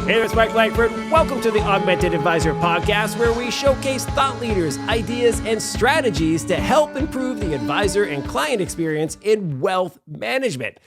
Hey there, it's Mike Langford. Welcome to the Augmented Advisor Podcast, where we showcase thought leaders, ideas, and strategies to help improve the advisor and client experience in wealth management.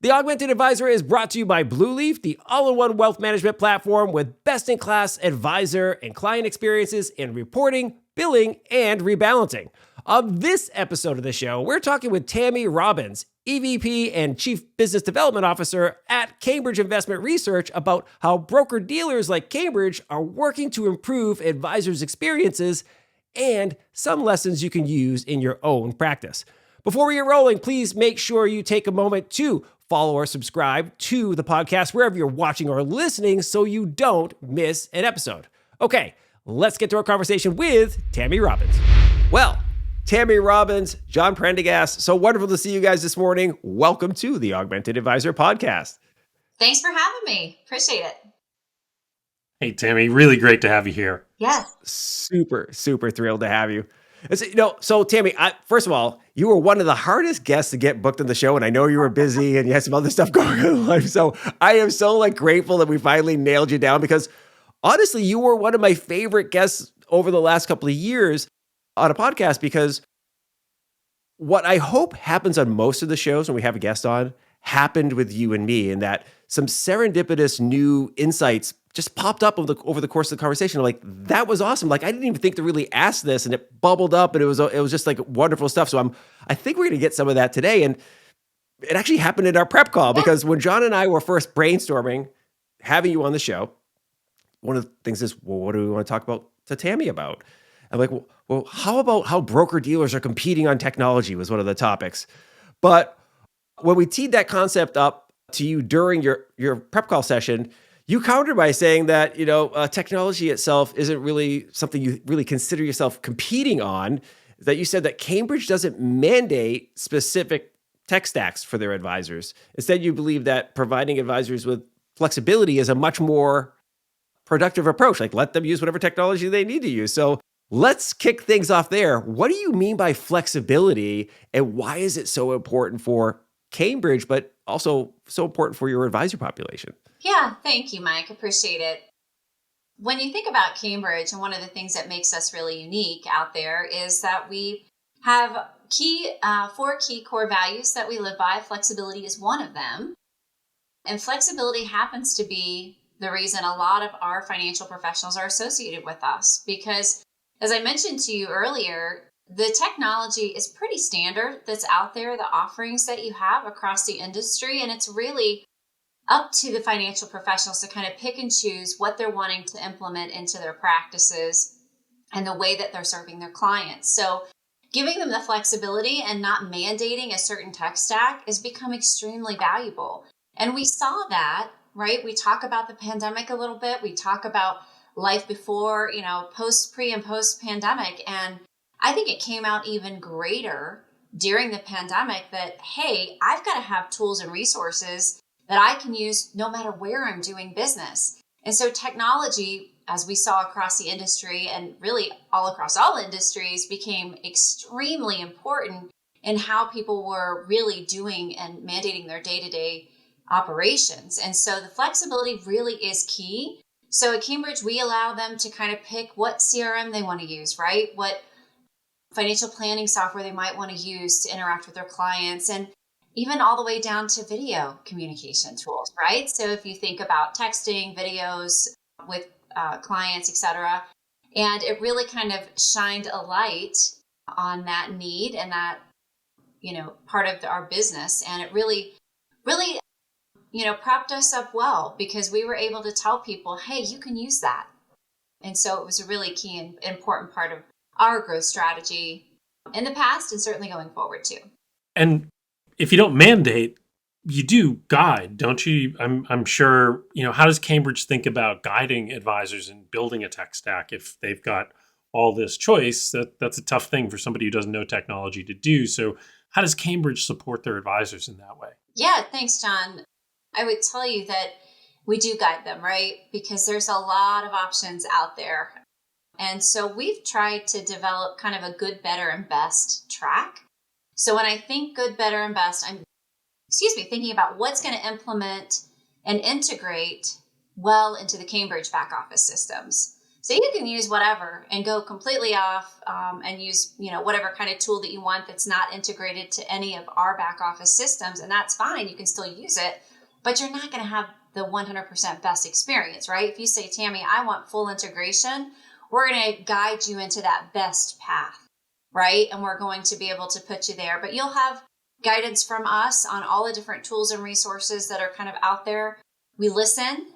The Augmented Advisor is brought to you by Blueleaf, the all-in-one wealth management platform with best-in-class advisor and client experiences in reporting, billing, and rebalancing. On this episode of the show, we're talking with Tammy Robbins, EVP and Chief Business Development Officer at Cambridge Investment Research, about how broker-dealers like Cambridge are working to improve advisors' experiences and some lessons you can use in your own practice. Before we get rolling, please make sure you take a moment to follow or subscribe to the podcast wherever you're watching or listening so you don't miss an episode. Okay, let's get to our conversation with Tammy Robbins. Well, Tammy Robbins, John Prendergast, so wonderful to see you guys this morning. Welcome to the Augmented Advisor Podcast. Thanks for having me. Appreciate it. Hey, Tammy, really great to have you here. Yes. Super thrilled to have you. So Tammy, first of all, you were one of the hardest guests to get booked on the show, and I know you were busy and you had some other stuff going on in life. So I am so grateful that we finally nailed you down, because honestly, you were one of my favorite guests over the last couple of years on a podcast, because what I hope happens on most of the shows when we have a guest on happened with you and me, in that some serendipitous new insights just popped up over the course of the conversation. I'm like, that was awesome. I didn't even think to really ask this, and it bubbled up, and it was just wonderful stuff. So I think we're going to get some of that today. And it actually happened in our prep call, because when John and I were first brainstorming having you on the show, one of the things is, well, what do we want to talk about to Tammy about? I'm like, well, how about how broker-dealers are competing on technology was one of the topics. But when we teed that concept up to you during your prep call session, you countered by saying that, technology itself isn't really something you really consider yourself competing on, that you said that Cambridge doesn't mandate specific tech stacks for their advisors. Instead, you believe that providing advisors with flexibility is a much more productive approach. Let them use whatever technology they need to use. So let's kick things off there. What do you mean by flexibility, and why is it so important for Cambridge, but also so important for your advisor population? Yeah, thank you, Mike. Appreciate it. When you think about Cambridge, and one of the things that makes us really unique out there is that we have four key core values that we live by. Flexibility is one of them. And flexibility happens to be the reason a lot of our financial professionals are associated with us, because as I mentioned to you earlier, the technology is pretty standard that's out there, the offerings that you have across the industry, and it's really up to the financial professionals to kind of pick and choose what they're wanting to implement into their practices and the way that they're serving their clients. So giving them the flexibility and not mandating a certain tech stack has become extremely valuable. And we saw that, right? We talk about the pandemic a little bit. We talk about life before, pre and post pandemic. And I think it came out even greater during the pandemic that, hey, I've got to have tools and resources that I can use no matter where I'm doing business. And so technology, as we saw across the industry and really all across all industries, became extremely important in how people were really doing and mandating their day-to-day operations. And so the flexibility really is key. So at Cambridge, we allow them to kind of pick what CRM they want to use, right? What financial planning software they might want to use to interact with their clients, and even all the way down to video communication tools, right? So if you think about texting, videos with clients, etc., and it really kind of shined a light on that need and that, part of our business. And it really propped us up well, because we were able to tell people, hey, you can use that. And so it was a really key and important part of our growth strategy in the past, and certainly going forward too. And if you don't mandate, you do guide, don't you? I'm sure, how does Cambridge think about guiding advisors and building a tech stack if they've got all this choice? That's a tough thing for somebody who doesn't know technology to do. So how does Cambridge support their advisors in that way? Yeah, thanks, John. I would tell you that we do guide them, right? Because there's a lot of options out there. And so we've tried to develop kind of a good, better, and best track. So when I think good, better, and best, I'm thinking about what's going to implement and integrate well into the Cambridge back office systems. So you can use whatever and go completely off and use, whatever kind of tool that you want that's not integrated to any of our back office systems. And that's fine. You can still use it, but you're not going to have the 100% best experience, right? If you say, Tammy, I want full integration, we're going to guide you into that best path, right? And we're going to be able to put you there, but you'll have guidance from us on all the different tools and resources that are kind of out there. We listen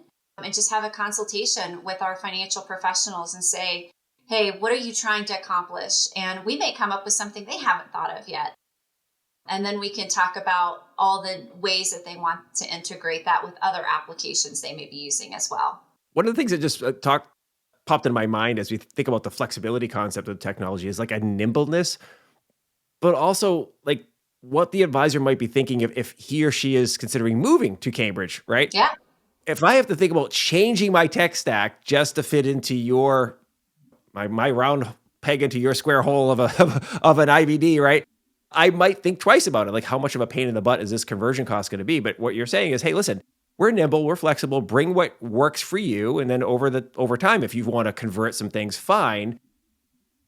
and just have a consultation with our financial professionals and say, hey, what are you trying to accomplish? And we may come up with something they haven't thought of yet. And then we can talk about all the ways that they want to integrate that with other applications they may be using as well. One of the things that just popped in my mind as we think about the flexibility concept of technology is like a nimbleness, but also like what the advisor might be thinking if he or she is considering moving to Cambridge, right? Yeah. If I have to think about changing my tech stack just to fit into my round peg into your square hole of an IVD, right? I might think twice about it. Like, how much of a pain in the butt is this conversion cost going to be? But what you're saying is, hey, listen, we're nimble, we're flexible, bring what works for you. And then over time, if you want to convert some things, fine,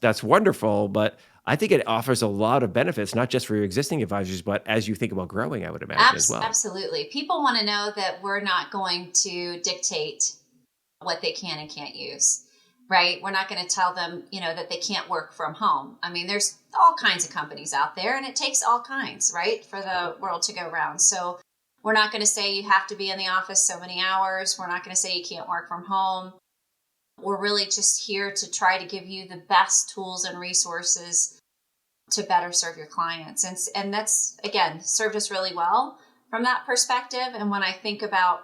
that's wonderful. But I think it offers a lot of benefits, not just for your existing advisors, but as you think about growing, I would imagine as well. Absolutely. People want to know that we're not going to dictate what they can and can't use, right? We're not going to tell them, that they can't work from home. I mean, there's all kinds of companies out there and it takes all kinds, right, for the world to go round. So we're not going to say you have to be in the office so many hours. We're not going to say you can't work from home. We're really just here to try to give you the best tools and resources to better serve your clients. And that's, again, served us really well from that perspective. And when I think about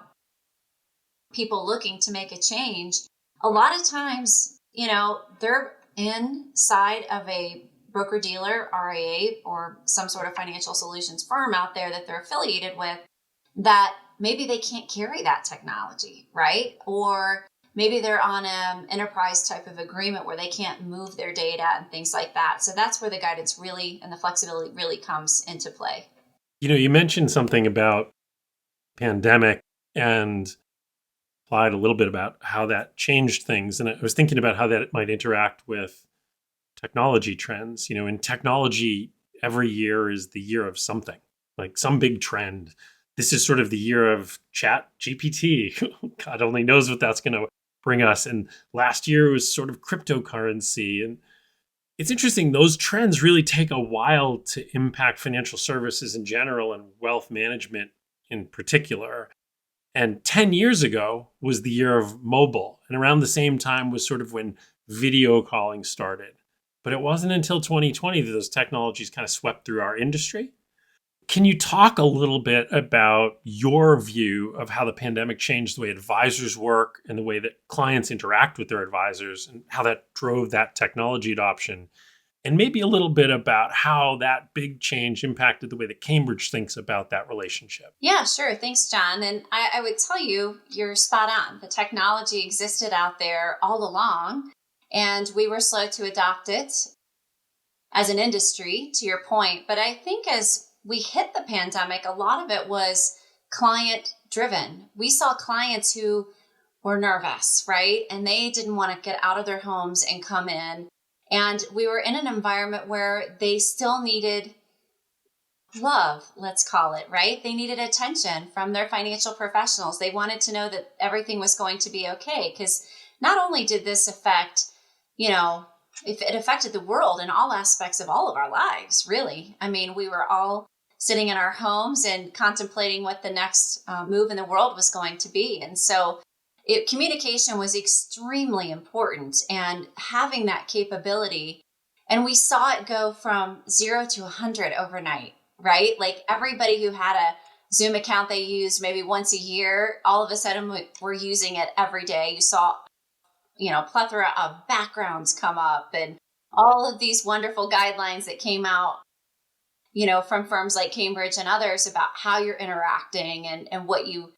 people looking to make a change, a lot of times, they're inside of a broker dealer, RIA, or some sort of financial solutions firm out there that they're affiliated with that maybe they can't carry that technology, right? Or maybe they're on an enterprise type of agreement where they can't move their data and things like that. So that's where the guidance really and the flexibility really comes into play. You mentioned something about pandemic and applied a little bit about how that changed things. And I was thinking about how that might interact with technology trends. In technology, every year is the year of something, like some big trend. This is sort of the year of Chat GPT. God only knows what that's going to bring us. And last year was sort of cryptocurrency. And it's interesting, those trends really take a while to impact financial services in general and wealth management in particular. And 10 years ago was the year of mobile. And around the same time was sort of when video calling started. But it wasn't until 2020 that those technologies kind of swept through our industry. Can you talk a little bit about your view of how the pandemic changed the way advisors work and the way that clients interact with their advisors and how that drove that technology adoption? And maybe a little bit about how that big change impacted the way that Cambridge thinks about that relationship. Yeah, sure. Thanks, John. And I would tell you, you're spot on. The technology existed out there all along, and we were slow to adopt it as an industry, to your point. But I think as we hit the pandemic, a lot of it was client driven. We saw clients who were nervous, right? And they didn't want to get out of their homes and come in. And we were in an environment where they still needed love, let's call it, right? They needed attention from their financial professionals. They wanted to know that everything was going to be okay. Because not only did this affect, if it affected the world in all aspects of all of our lives, really. I mean, we were all sitting in our homes and contemplating what the next move in the world was going to be. And so communication was extremely important, and having that capability. And we saw it go from 0 to 100 overnight, right? Like everybody who had a Zoom account they used maybe once a year, all of a sudden we're using it every day. You saw, plethora of backgrounds come up and all of these wonderful guidelines that came out, from firms like Cambridge and others about how you're interacting and what you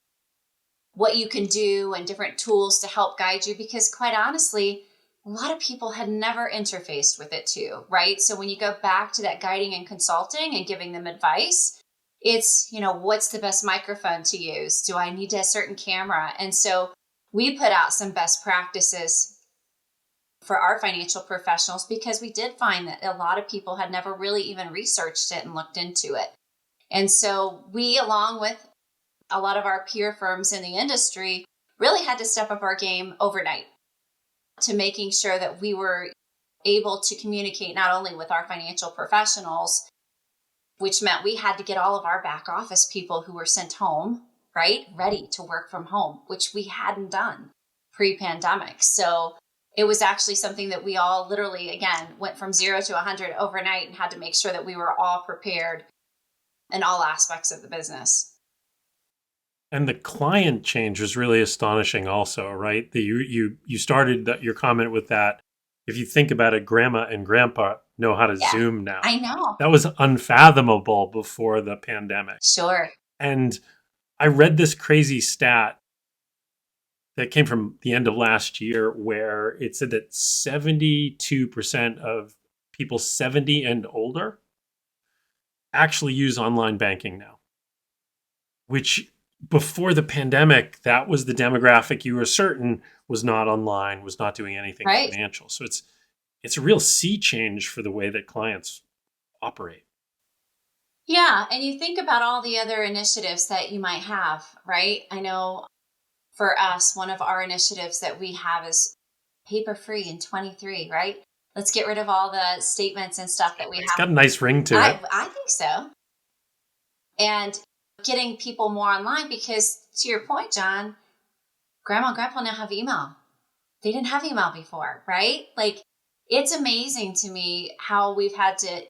can do and different tools to help guide you. Because quite honestly, a lot of people had never interfaced with it too, right? So when you go back to that guiding and consulting and giving them advice, it's, what's the best microphone to use? Do I need a certain camera? And so we put out some best practices for our financial professionals because we did find that a lot of people had never really even researched it and looked into it. And so we, along with a lot of our peer firms in the industry, really had to step up our game overnight to making sure that we were able to communicate not only with our financial professionals, which meant we had to get all of our back office people who were sent home, right, ready to work from home, which we hadn't done pre-pandemic. So it was actually something that we all literally, again, went from 0 to 100 overnight and had to make sure that we were all prepared in all aspects of the business. And the client change was really astonishing also, right? You started your comment with that. If you think about it, grandma and grandpa know how to Zoom now. I know. That was unfathomable before the pandemic. Sure. And I read this crazy stat that came from the end of last year where it said that 72% of people 70 and older actually use online banking now, which before the pandemic, that was the demographic you were certain was not online, was not doing anything financial. So it's a real sea change for the way that clients operate. Yeah. And you think about all the other initiatives that you might have, right? I know for us, one of our initiatives that we have is paper free in 23, right? Let's get rid of all the statements and stuff that we have. It's got a nice ring to it. I think so. And getting people more online because, to your point, John, grandma and grandpa now have email. They didn't have email before, right? Like, it's amazing to me how we've had to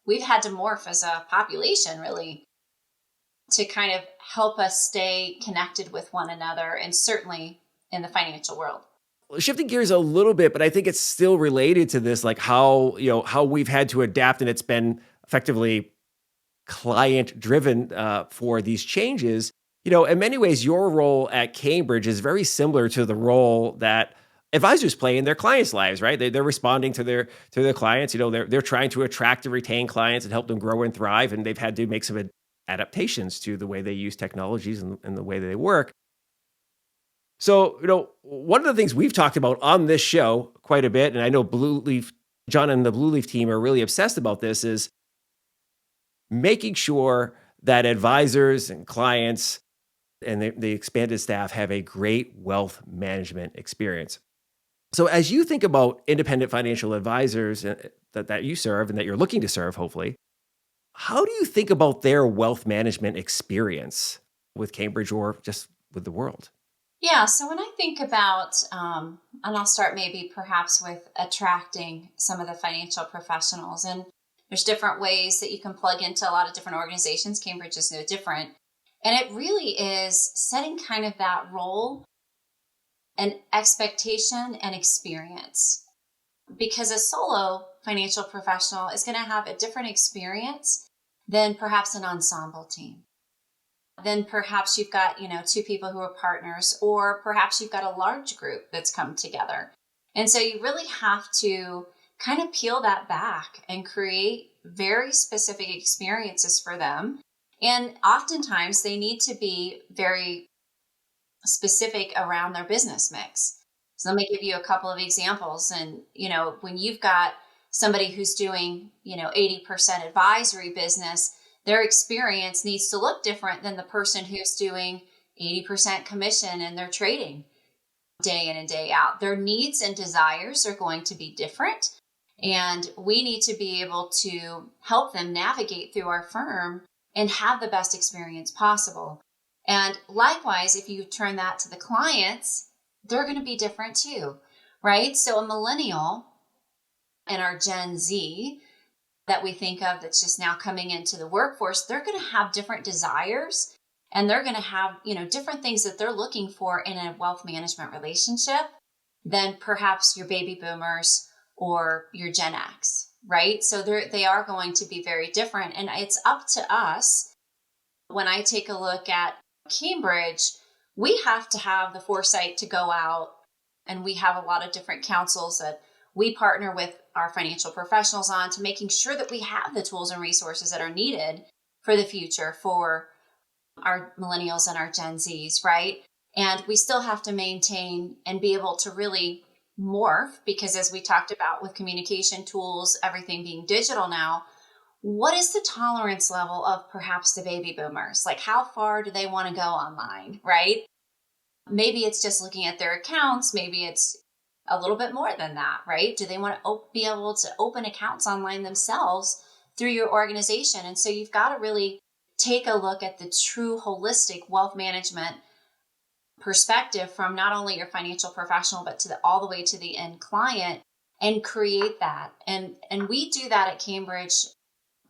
morph as a population, really, to kind of help us stay connected with one another, and certainly in the financial world. Shifting gears a little bit, but I think it's still related to this, like how we've had to adapt, and it's been effectively client driven for these changes. In many ways, your role at Cambridge is very similar to the role that advisors play in their clients' lives, right? They're responding to their clients. They're trying to attract and retain clients and help them grow and thrive, and they've had to make some adaptations to the way they use technologies and the way they work. So, one of the things we've talked about on this show quite a bit, and I know John and the Blue Leaf team are really obsessed about this, is making sure that advisors and clients and the expanded staff have a great wealth management experience. So as you think about independent financial advisors that you serve and that you're looking to serve, hopefully, how do you think about their wealth management experience with Cambridge or just with the world? Yeah, so when I think about, and I'll start maybe perhaps with attracting some of the financial professionals, and there's different ways that you can plug into a lot of different organizations. Cambridge is no different. And it really is setting kind of that role and expectation and experience. Because a solo financial professional is going to have a different experience than perhaps an ensemble team. Then perhaps you've got, two people who are partners, or perhaps you've got a large group that's come together. And so you really have to kind of peel that back and create very specific experiences for them. And oftentimes they need to be very specific around their business mix. So let me give you a couple of examples. And, when you've got somebody who's doing, 80% advisory business, their experience needs to look different than the person who's doing 80% commission and they're trading day in and day out. Their needs and desires are going to be different. And we need to be able to help them navigate through our firm and have the best experience possible. And likewise, if you turn that to the clients, they're going to be different too, right? So a millennial and our Gen Z that we think of that's just now coming into the workforce, they're going to have different desires, and they're going to have, different things that they're looking for in a wealth management relationship than perhaps your baby boomers or your Gen X, right? So they are going to be very different. And it's up to us, when I take a look at Cambridge, we have to have the foresight to go out, and we have a lot of different councils that we partner with our financial professionals on, to making sure that we have the tools and resources that are needed for the future for our millennials and our Gen Zs, right? And we still have to maintain and be able to really morph, because as we talked about with communication tools, everything being digital now, what is the tolerance level of perhaps the baby boomers? Like, how far do they want to go online, right? Maybe it's just looking at their accounts. Maybe it's a little bit more than that, right? Do they want to be able to open accounts online themselves through your organization? And so you've got to really take a look at the true holistic wealth management perspective from not only your financial professional, but to all the way to the end client, and create that. And we do that at Cambridge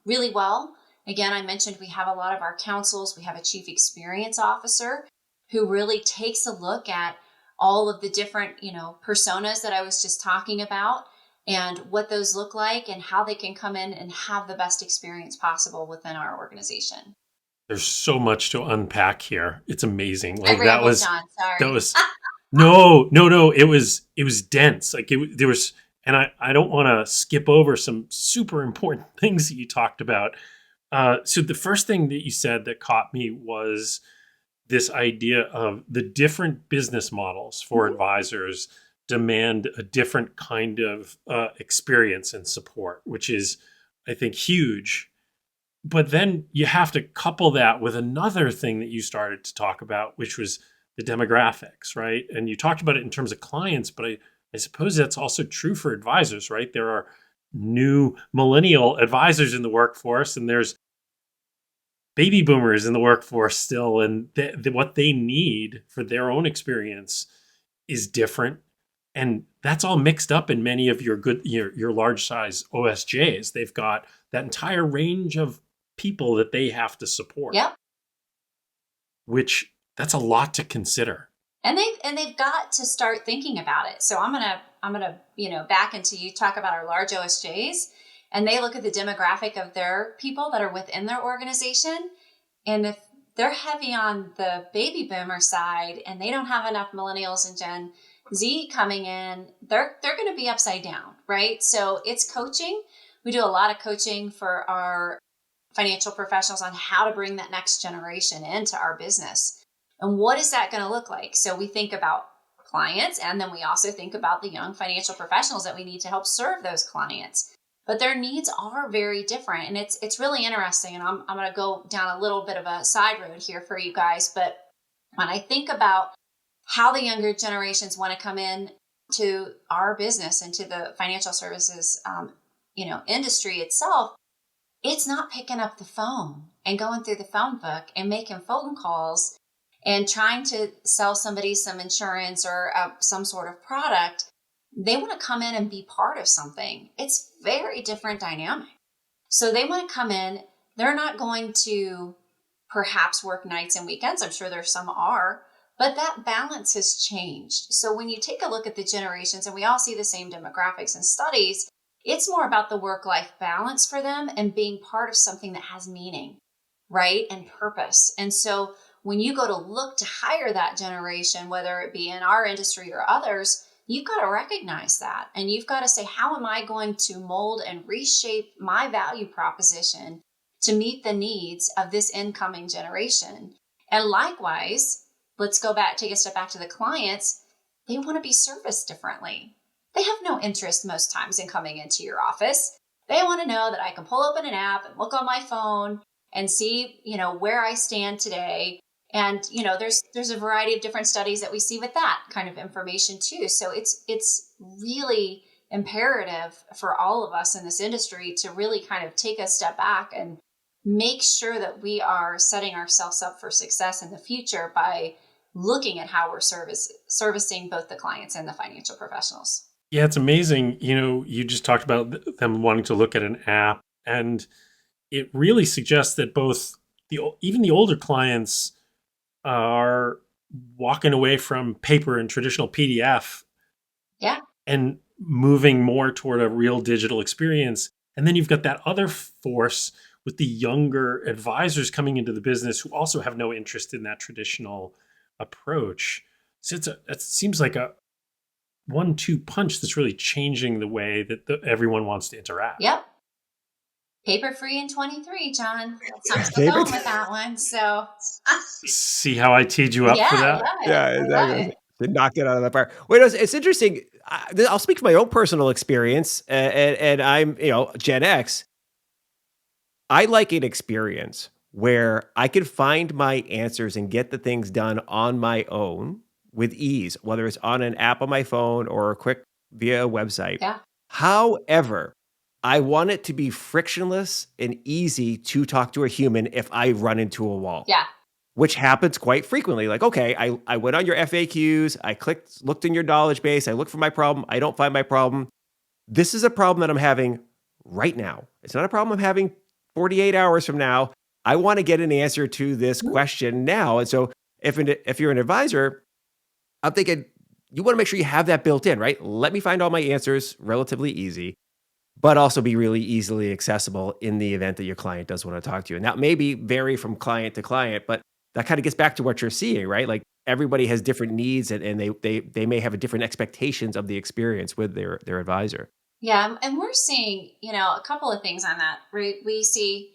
really well. Again, I mentioned we have a lot of our councils. We have a chief experience officer who really takes a look at all of the different, personas that I was just talking about, and what those look like and how they can come in and have the best experience possible within our organization. There's so much to unpack here. It's amazing. I Like rambled, John. that Sorry. was no. It was dense. Like there was, and I don't want to skip over some super important things that you talked about. So the first thing that you said that caught me was this idea of the different business models for advisors demand a different kind of experience and support, which is, I think, huge. But then you have to couple that with another thing that you started to talk about, which was the demographics, right? And you talked about it in terms of clients, but I suppose that's also true for advisors, right? There are new millennial advisors in the workforce, and there's baby boomers in the workforce still, and what they need for their own experience is different. And that's all mixed up in many of your large size OSJs. They've got that entire range of people that they have to support. Yep. Which that's a lot to consider. And they've got to start thinking about it. So I'm gonna back into, you talk about our large OSJs, and they look at the demographic of their people that are within their organization. And if they're heavy on the baby boomer side and they don't have enough millennials and Gen Z coming in, they're going to be upside down, right? So it's coaching. We do a lot of coaching for our financial professionals on how to bring that next generation into our business. And what is that going to look like? So we think about clients, and then we also think about the young financial professionals that we need to help serve those clients. But their needs are very different. And it's really interesting. And I'm going to go down a little bit of a side road here for you guys. But when I think about how the younger generations want to come in to our business and to the financial services, industry itself, it's not picking up the phone and going through the phone book and making phone calls and trying to sell somebody some insurance or some sort of product. They want to come in and be part of something. It's very different dynamic. So they want to come in. They're not going to perhaps work nights and weekends. I'm sure there's some are, but that balance has changed. So when you take a look at the generations, and we all see the same demographics and studies, it's more about the work-life balance for them and being part of something that has meaning, right? And purpose. And so when you go to look to hire that generation, whether it be in our industry or others, you've got to recognize that. And you've got to say, how am I going to mold and reshape my value proposition to meet the needs of this incoming generation? And likewise, let's go back, take a step back to the clients. They want to be serviced differently. They have no interest most times in coming into your office. They want to know that I can pull open an app and look on my phone and see, where I stand today. And, there's a variety of different studies that we see with that kind of information too. So it's really imperative for all of us in this industry to really kind of take a step back and make sure that we are setting ourselves up for success in the future by looking at how we're servicing both the clients and the financial professionals. Yeah, it's amazing. You just talked about them wanting to look at an app, and it really suggests that even the older clients are walking away from paper and traditional PDF, Yeah, and moving more toward a real digital experience. And then you've got that other force with the younger advisors coming into the business who also have no interest in that traditional approach. So it seems like a 1-2 punch that's really changing the way that everyone wants to interact. yep. Paper free in 23, John. So I'm still Paper. going with that one. So See how I teed you up for yeah, I that? love it. Yeah, I love exactly. it. They knocked it out of the park. Wait, it's interesting. I'll speak from my own personal experience, and I'm Gen X. I like an experience where I can find my answers and get the things done on my own with ease, whether it's on an app on my phone or a quick via a website. Yeah. However, I want it to be frictionless and easy to talk to a human if I run into a wall, Yeah. which happens quite frequently. Like, okay, I went on your FAQs, I looked in your knowledge base, I looked for my problem, I don't find my problem. This is a problem that I'm having right now. It's not a problem I'm having 48 hours from now. I want to get an answer to this Mhm. question now. And so if you're an advisor, I'm thinking you want to make sure you have that built in, right? Let me find all my answers relatively easy, but also be really easily accessible in the event that your client does want to talk to you. And that may be vary from client to client, but that kind of gets back to what you're seeing, right? Like everybody has different needs and they may have a different expectations of the experience with their advisor. Yeah. And we're seeing, a couple of things on that. We see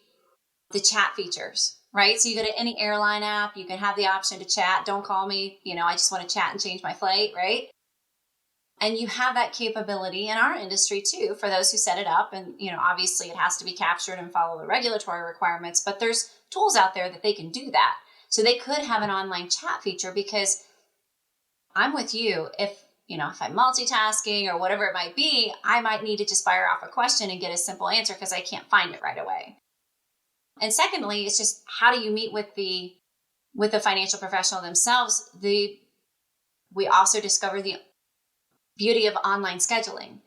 the chat features, right? So you go to any airline app, you can have the option to chat. Don't call me, I just want to chat and change my flight, right? And you have that capability in our industry too, for those who set it up. And, obviously it has to be captured and follow the regulatory requirements, but there's tools out there that they can do that. So they could have an online chat feature, because I'm with you. If I'm multitasking or whatever it might be, I might need to just fire off a question and get a simple answer because I can't find it right away. And secondly, it's just, how do you meet with the financial professional themselves? We also discover the beauty of online scheduling,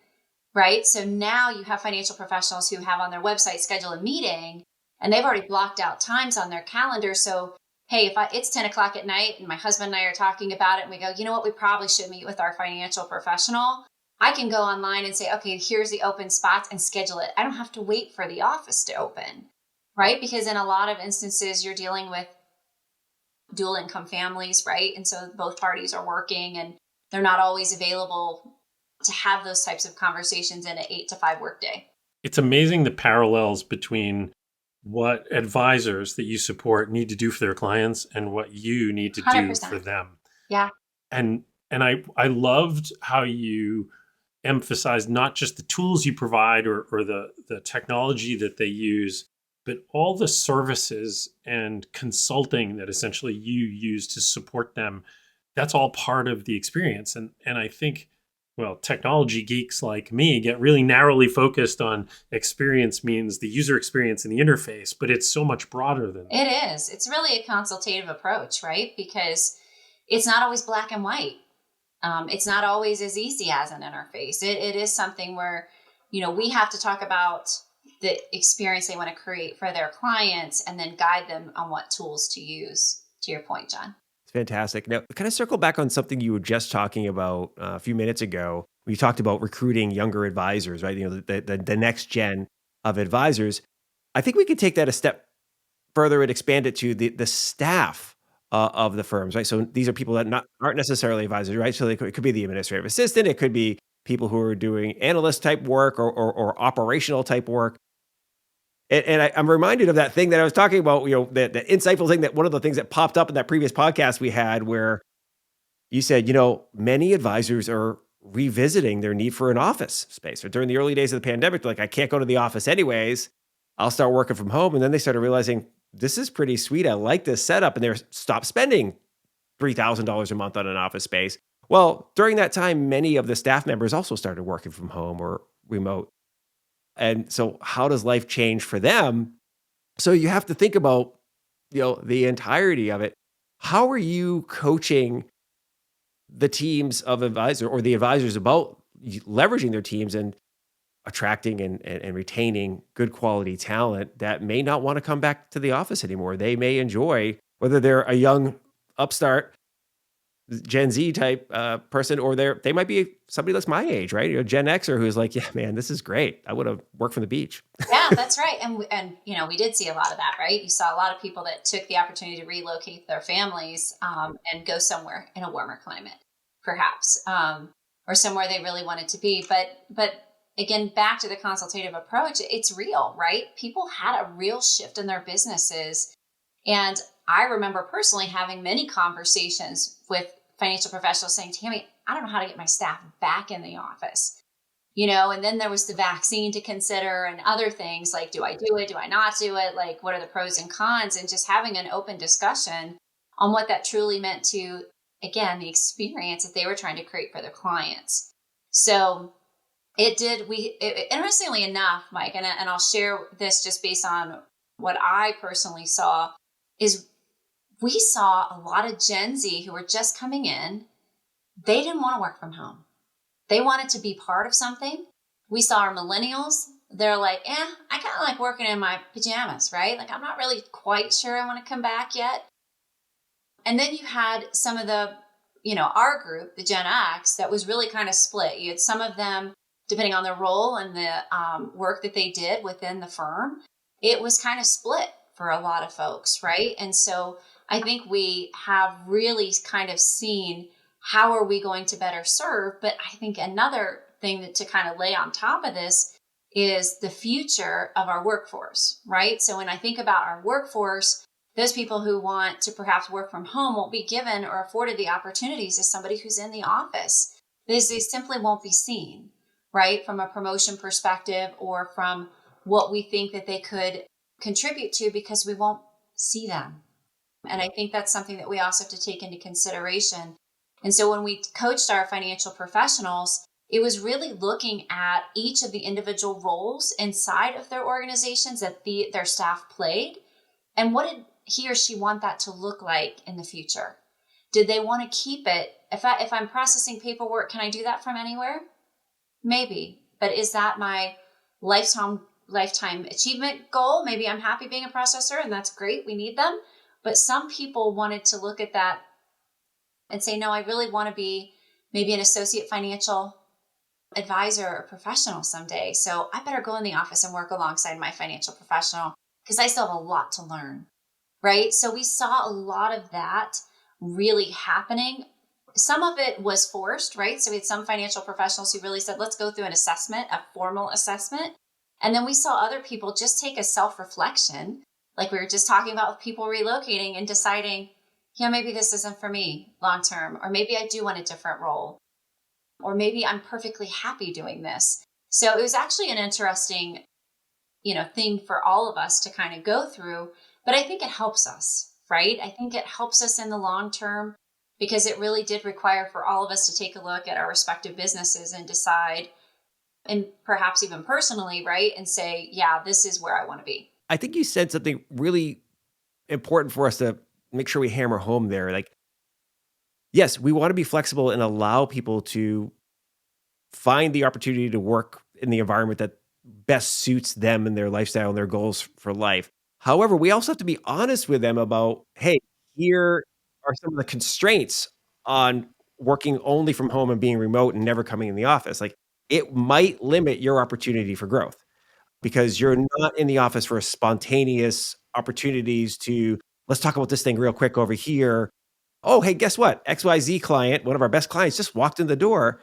right? So now you have financial professionals who have on their website schedule a meeting, and they've already blocked out times on their calendar. So, hey, if it's 10 o'clock at night and my husband and I are talking about it and we go, you know what, we probably should meet with our financial professional, I can go online and say, okay, here's the open spots and schedule it. I don't have to wait for the office to open, right? Because in a lot of instances, you're dealing with dual income families, right? And so both parties are working and they're not always available to have those types of conversations in an 8 to 5 workday. It's amazing the parallels between what advisors that you support need to do for their clients and what you need to do 100%. for them. Yeah. And I loved how you emphasized not just the tools you provide or the technology that they use, but all the services and consulting that essentially you use to support them. That's all part of the experience. And I think, well, technology geeks like me get really narrowly focused on experience means the user experience and the interface, but it's so much broader than that. It is. It's really a consultative approach, right? Because it's not always black and white. It's not always as easy as an interface. It is something where, we have to talk about the experience they want to create for their clients and then guide them on what tools to use, to your point, John. It's fantastic. Now, kind of circle back on something you were just talking about a few minutes ago. We talked about recruiting younger advisors, right? The next gen of advisors. I think we could take that a step further and expand it to the staff of the firms, right? So these are people that aren't necessarily advisors, right? So it could be the administrative assistant, it could be people who are doing analyst type work or operational type work. And I'm reminded of that thing that I was talking about, the insightful thing, that one of the things that popped up in that previous podcast we had, where you said, many advisors are revisiting their need for an office space. Or during the early days of the pandemic, they're like, I can't go to the office anyways. I'll start working from home. And then they started realizing, this is pretty sweet. I like this setup. And they're stop spending $3,000 a month on an office space. Well, during that time, many of the staff members also started working from home or remote. And so how does life change for them? So you have to think about, the entirety of it. How are you coaching the teams of advisor or the advisors about leveraging their teams and attracting and retaining good quality talent that may not want to come back to the office anymore? They may enjoy, whether they're a young upstart Gen Z type person, or they might be somebody that's my age, right? Gen Xer who's like, yeah, man, this is great. I would have worked from the beach. Yeah, that's right. And we did see a lot of that, right? You saw a lot of people that took the opportunity to relocate their families and go somewhere in a warmer climate, perhaps, or somewhere they really wanted to be. But again, back to the consultative approach, it's real, right? People had a real shift in their businesses. And I remember personally having many conversations with financial professionals saying, Tammy, I don't know how to get my staff back in the office. And then there was the vaccine to consider and other things like, do I do it? Do I not do it? Like, what are the pros and cons? And just having an open discussion on what that truly meant to, again, the experience that they were trying to create for their clients. So interestingly enough, Mike, and I'll share this just based on what I personally saw, is we saw a lot of Gen Z who were just coming in. They didn't want to work from home. They wanted to be part of something. We saw our millennials. They're like, I kind of like working in my pajamas, right? Like, I'm not really quite sure I want to come back yet. And then you had some of the, our group, the Gen X, that was really kind of split. You had some of them, depending on their role and the work that they did within the firm, it was kind of split for a lot of folks, right? And so I think we have really kind of seen how are we going to better serve? But I think another thing that to kind of lay on top of this is the future of our workforce, right? So when I think about our workforce, those people who want to perhaps work from home won't be given or afforded the opportunities as somebody who's in the office. They simply won't be seen, right? From a promotion perspective or from what we think that they could contribute to, because we won't see them. And I think that's something that we also have to take into consideration. And so when we coached our financial professionals, it was really looking at each of the individual roles inside of their organizations that their staff played. And what did he or she want that to look like in the future? Did they want to keep it? If I'm processing paperwork, can I do that from anywhere? Maybe. But is that my lifetime achievement goal? Maybe I'm happy being a processor and that's great. We need them. But some people wanted to look at that and say, no, I really want to be maybe an associate financial advisor or professional someday. So I better go in the office and work alongside my financial professional because I still have a lot to learn, right? So we saw a lot of that really happening. Some of it was forced, right? So we had some financial professionals who really said, let's go through an assessment, a formal assessment. And then we saw other people just take a self-reflection, like we were just talking about with people relocating and deciding, maybe this isn't for me long-term, or maybe I do want a different role, or maybe I'm perfectly happy doing this. So it was actually an interesting, thing for all of us to kind of go through, but I think it helps us, right? I think it helps us in the long term because it really did require for all of us to take a look at our respective businesses and decide, and perhaps even personally, right? And say, yeah, this is where I want to be. I think you said something really important for us to make sure we hammer home there. Like, yes, we want to be flexible and allow people to find the opportunity to work in the environment that best suits them and their lifestyle and their goals for life. However, we also have to be honest with them about, hey, here are some of the constraints on working only from home and being remote and never coming in the office. Like, it might limit your opportunity for growth because you're not in the office for spontaneous opportunities to, let's talk about this thing real quick over here. Oh, hey, guess what? XYZ client, one of our best clients, just walked in the door.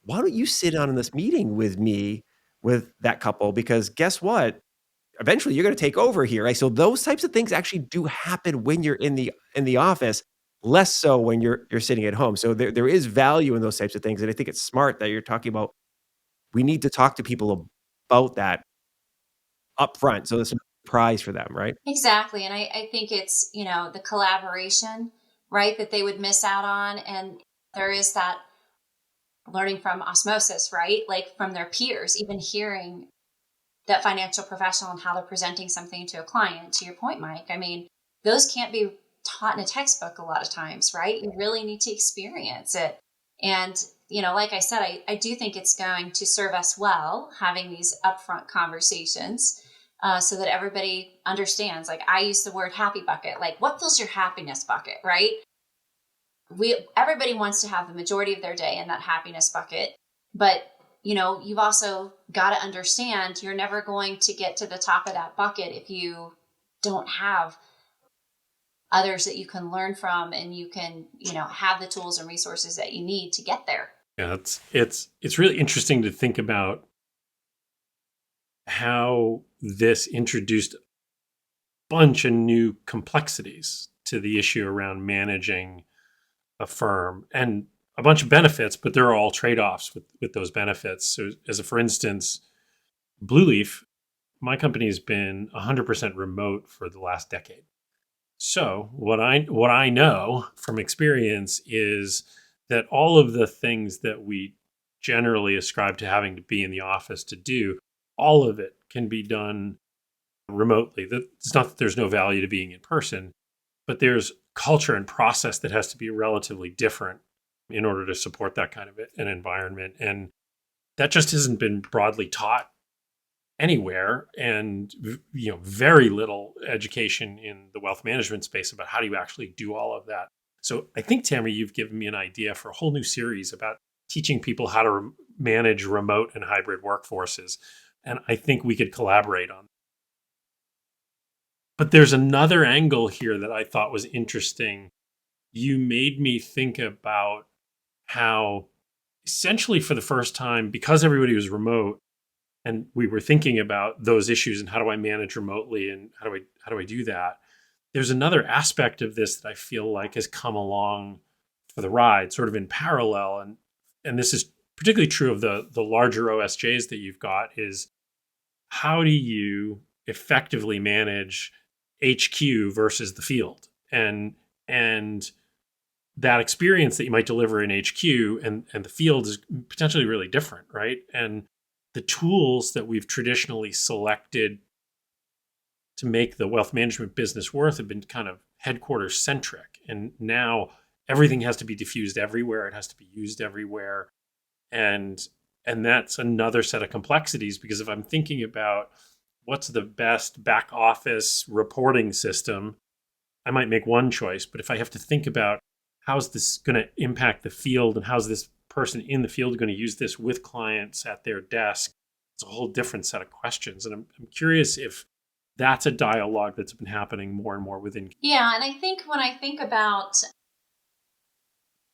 Why don't you sit down in this meeting with me, with that couple? Because guess what? Eventually you're going to take over here. Right? So those types of things actually do happen when you're in the office, less so when you're sitting at home. So there is value in those types of things. And I think it's smart that you're talking about, we need to talk to people about that up front. So there's a prize for them, right? Exactly. And I think it's, the collaboration, right, that they would miss out on. And there is that learning from osmosis, right? Like from their peers, even hearing that financial professional and how they're presenting something to a client. To your point, Mike, I mean, those can't be taught in a textbook a lot of times, right? You really need to experience it. And, like I said, I do think it's going to serve us well having these upfront conversations so that everybody understands. Like I use the word happy bucket, like what fills your happiness bucket, right? Everybody wants to have the majority of their day in that happiness bucket, but you've also got to understand you're never going to get to the top of that bucket if you don't have others that you can learn from and you can, have the tools and resources that you need to get there. Yeah, it's really interesting to think about how this introduced a bunch of new complexities to the issue around managing a firm and a bunch of benefits, but there are all trade-offs with those benefits. So for instance, Blue Leaf, my company has been 100% remote for the last decade. So what I know from experience is that all of the things that we generally ascribe to having to be in the office to do, all of it can be done remotely. It's not that there's no value to being in person, but there's culture and process that has to be relatively different in order to support that kind of an environment. And that just hasn't been broadly taught anywhere, and very little education in the wealth management space about how do you actually do all of that. So I think, Tammy, you've given me an idea for a whole new series about teaching people how to manage remote and hybrid workforces, and I think we could collaborate on. But there's another angle here that I thought was interesting. You made me think about how essentially for the first time, because everybody was remote, and we were thinking about those issues and how do I manage remotely and how do I do that? There's another aspect of this that I feel like has come along for the ride, sort of in parallel, and this is particularly true of the larger OSJs that you've got. Is how do you effectively manage HQ versus the field, and that experience that you might deliver in HQ and the field is potentially really different, right? And the tools that we've traditionally selected to make the wealth management business worth have been kind of headquarters centric. And now everything has to be diffused everywhere. It has to be used everywhere. And that's another set of complexities, because if I'm thinking about what's the best back office reporting system, I might make one choice. But if I have to think about how's this going to impact the field and how's this person in the field going to use this with clients at their desk, it's a whole different set of questions. And I'm curious if that's a dialogue that's been happening more and more within. Yeah. And I think when I think about,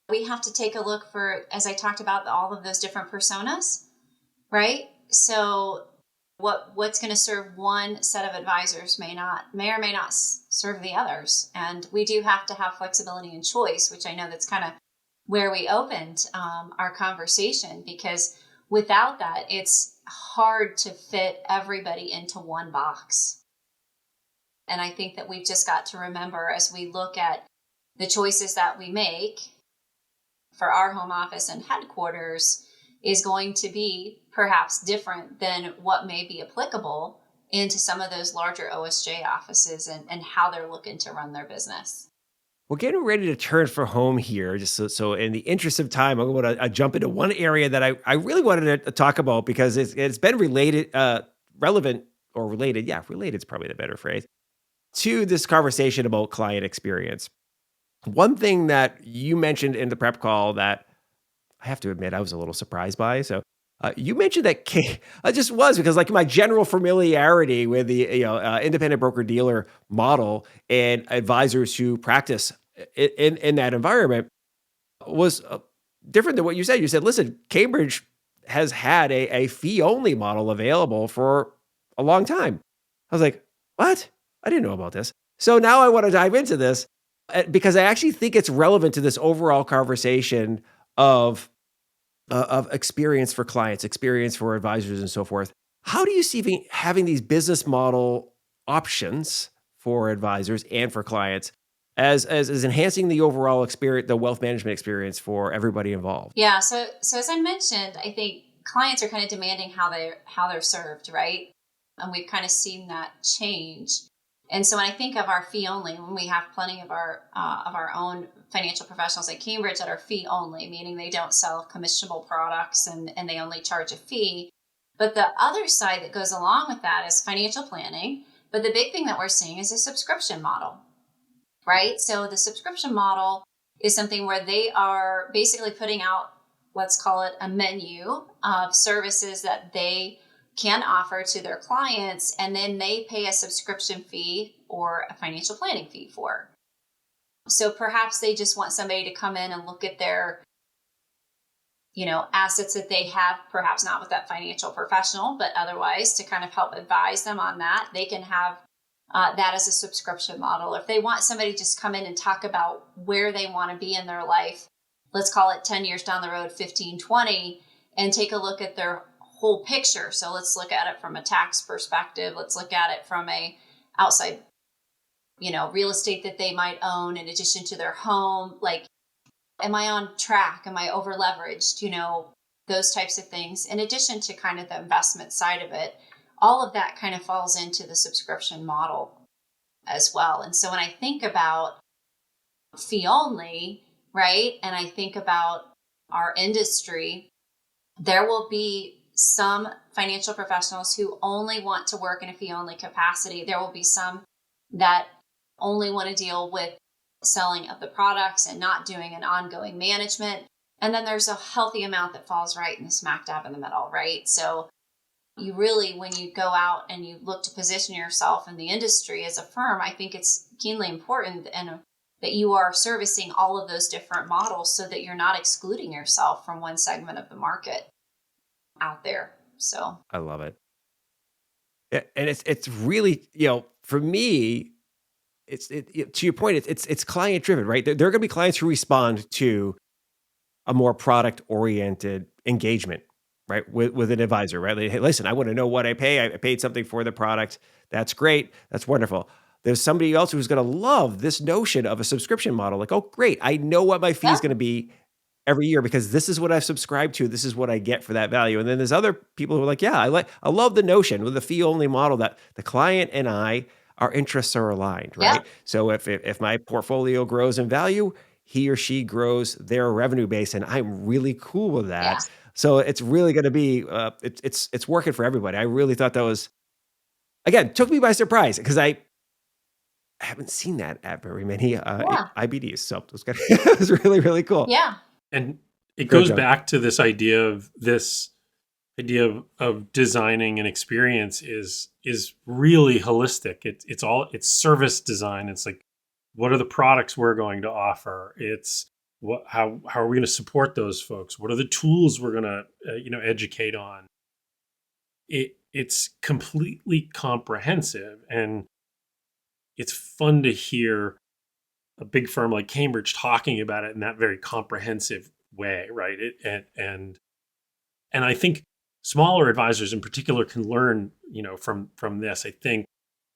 we have to take a look for, as I talked about, all of those different personas, right? So what's going to serve one set of advisors may or may not serve the others. And we do have to have flexibility and choice, which I know that's kind of where we opened our conversation, because without that, it's hard to fit everybody into one box. And I think that we've just got to remember, as we look at the choices that we make for our home office and headquarters, is going to be perhaps different than what may be applicable into some of those larger OSJ offices and how they're looking to run their business. We're getting ready to turn for home here. Just so in the interest of time, I'm going to jump into one area that I really wanted to talk about, because it's been related, relevant or related. Yeah, related is probably the better phrase to this conversation about client experience. One thing that you mentioned in the prep call that I have to admit I was a little surprised by. So you mentioned that I just was, because like my general familiarity with the independent broker dealer model and advisors who practice in that environment was different than what you said. You said, listen, Cambridge has had a fee only model available for a long time. I was like, what? I didn't know about this. So now I want to dive into this because I actually think it's relevant to this overall conversation of experience for clients, experience for advisors, and so forth. How do you see having these business model options for advisors and for clients as enhancing the overall experience, the wealth management experience for everybody involved? Yeah. So as I mentioned, I think clients are kind of demanding how they're served, right? And we've kind of seen that change. And so when I think of our fee only, when we have plenty of our own financial professionals at Cambridge that are fee only, meaning they don't sell commissionable products and they only charge a fee. But the other side that goes along with that is financial planning. But the big thing that we're seeing is a subscription model, right? So the subscription model is something where they are basically putting out, let's call it a menu of services that they can offer to their clients, and then they pay a subscription fee or a financial planning fee for. So perhaps they just want somebody to come in and look at their, assets that they have, perhaps not with that financial professional, but otherwise to kind of help advise them on that. They can have that as a subscription model. If they want somebody to just come in and talk about where they want to be in their life, let's call it 10 years down the road, 15, 20, and take a look at their whole picture. So let's look at it from a tax perspective. Let's look at it from a outside, real estate that they might own in addition to their home. Like, am I on track? Am I over leveraged? Those types of things. In addition to kind of the investment side of it, all of that kind of falls into the subscription model as well. And so when I think about fee only, right, and I think about our industry, there will be some financial professionals who only want to work in a fee only capacity. There will be some that only want to deal with selling of the products and not doing an ongoing management. And then there's a healthy amount that falls right in the smack dab in the middle, right? So you really, when you go out and you look to position yourself in the industry as a firm, I think it's keenly important and that you are servicing all of those different models so that you're not excluding yourself from one segment of the market out there. So I love it. Yeah, and it's really, for me, to your point, it's client driven, right? There are going to be clients who respond to a more product oriented engagement, right? With an advisor, right? Like, hey, listen, I want to know what I pay. I paid something for the product. That's great. That's wonderful. There's somebody else who's going to love this notion of a subscription model. Like, oh, great. I know what my fee is yeah, going to be every year because this is what I've subscribed to. This is what I get for that value. And then there's other people who are like, yeah, I love the notion with the fee only model that the client and our interests are aligned, yeah, right? So if my portfolio grows in value, he or she grows their revenue base, and I'm really cool with yeah. that. So it's really going to be it's working for everybody. I really thought that was, again, took me by surprise because I haven't seen that at very many Yeah. IBDs. So it was, it was really, really cool. Yeah. And it Go, goes John. back to this idea of designing an experience is really holistic. It's service design. It's like, what are the products we're going to offer? It's how are we going to support those folks? What are the tools we're going to educate on? It's completely comprehensive, and it's fun to hear a big firm like Cambridge talking about it in that very comprehensive way, right? And I think smaller advisors in particular can learn, from this. I think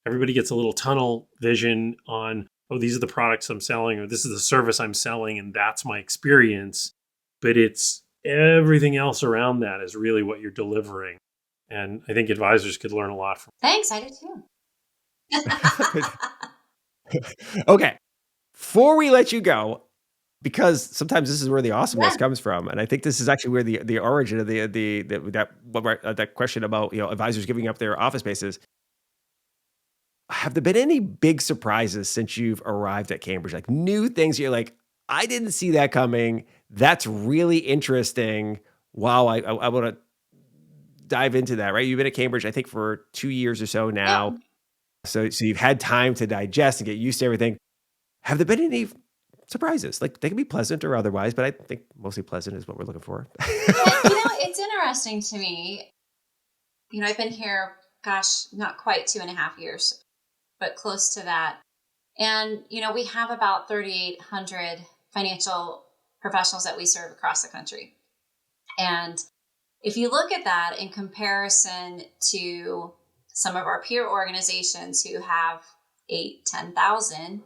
everybody gets a little tunnel vision on, oh, these are the products I'm selling, or this is the service I'm selling, and that's my experience. But it's everything else around that is really what you're delivering. And I think advisors could learn a lot from. Thanks. I did too. Okay. Before we let you go, because sometimes this is where the awesomeness Yeah. comes from, and I think this is actually where the origin of that question about advisors giving up their office spaces. Have there been any big surprises since you've arrived at Cambridge? Like new things you're like, I didn't see that coming. That's really interesting. Wow, I want to dive into that. Right, you've been at Cambridge, I think, for 2 years or so Yeah. now. So you've had time to digest and get used to everything. Have there been any surprises? Like, they can be pleasant or otherwise, but I think mostly pleasant is what we're looking for. Yeah. It's interesting to me. I've been here, gosh, not quite 2.5 years, but close to that. And, we have about 3,800 financial professionals that we serve across the country. And if you look at that in comparison to some of our peer organizations who have 8, 10,000,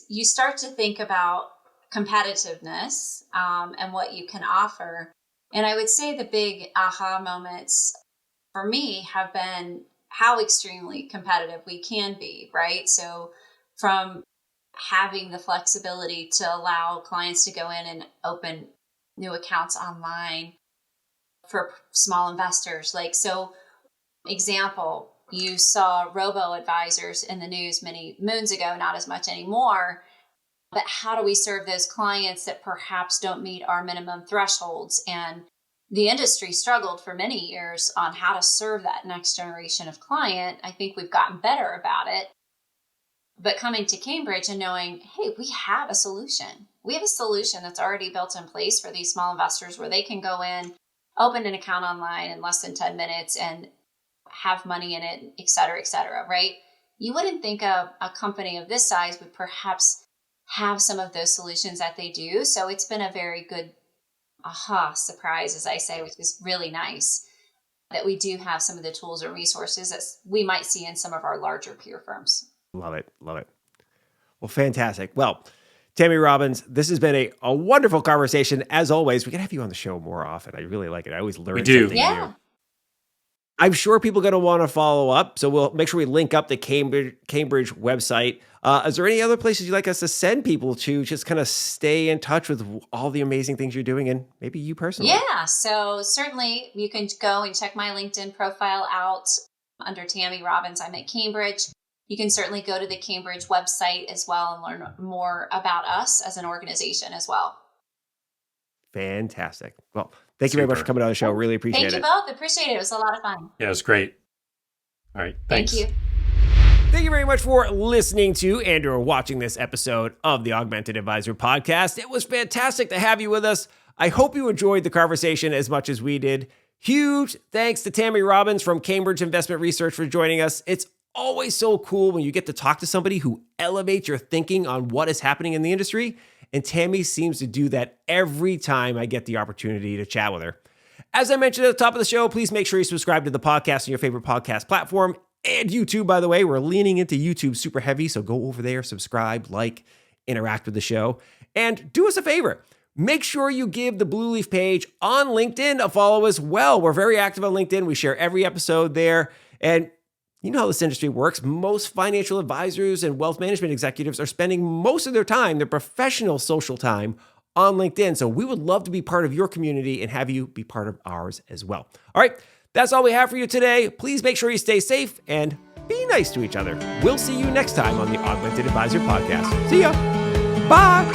you start to think about competitiveness and what you can offer. And I would say the big aha moments for me have been how extremely competitive we can be, right? So from having the flexibility to allow clients to go in and open new accounts online for small investors. Example, you saw robo advisors in the news many moons ago, not as much anymore. But how do we serve those clients that perhaps don't meet our minimum thresholds? And the industry struggled for many years on how to serve that next generation of client. I think we've gotten better about it. But coming to Cambridge and knowing, hey, we have a solution. We have a solution that's already built in place for these small investors where they can go in, open an account online in less than 10 minutes and have money in it, et cetera, right? You wouldn't think a company of this size would perhaps have some of those solutions that they do. So it's been a very good surprise, as I say, which is really nice that we do have some of the tools and resources that we might see in some of our larger peer firms. Love it. Love it. Well, fantastic. Well, Tammy Robbins, this has been a wonderful conversation. As always, we can have you on the show more often. I really like it. I always learn something new. I'm sure people are going to want to follow up, so we'll make sure we link up the Cambridge website. Is there any other places you'd like us to send people to just kind of stay in touch with all the amazing things you're doing and maybe you personally? Yeah, so certainly you can go and check my LinkedIn profile out under Tammy Robbins. I'm at Cambridge. You can certainly go to the Cambridge website as well and learn more about us as an organization as well. Fantastic. Well, thank you very much for coming on the show. Really appreciate it. Thank you both. Appreciate it. It was a lot of fun. Yeah, it was great. All right. Thanks. Thank you. Thank you very much for listening to and or watching this episode of the Augmented Advisor podcast. It was fantastic to have you with us. I hope you enjoyed the conversation as much as we did. Huge thanks to Tammy Robbins from Cambridge Investment Research for joining us. It's always so cool when you get to talk to somebody who elevates your thinking on what is happening in the industry. And Tammy seems to do that every time I get the opportunity to chat with her. As I mentioned at the top of the show, please make sure you subscribe to the podcast on your favorite podcast platform and YouTube, by the way. We're leaning into YouTube super heavy, so go over there, subscribe, like, interact with the show. And do us a favor. Make sure you give the Blue Leaf page on LinkedIn a follow as well. We're very active on LinkedIn. We share every episode there. And you know how this industry works. Most financial advisors and wealth management executives are spending most of their time, their professional social time, on LinkedIn. So we would love to be part of your community and have you be part of ours as well. All right, that's all we have for you today. Please make sure you stay safe and be nice to each other. We'll see you next time on the Augmented Advisor podcast. See ya. Bye.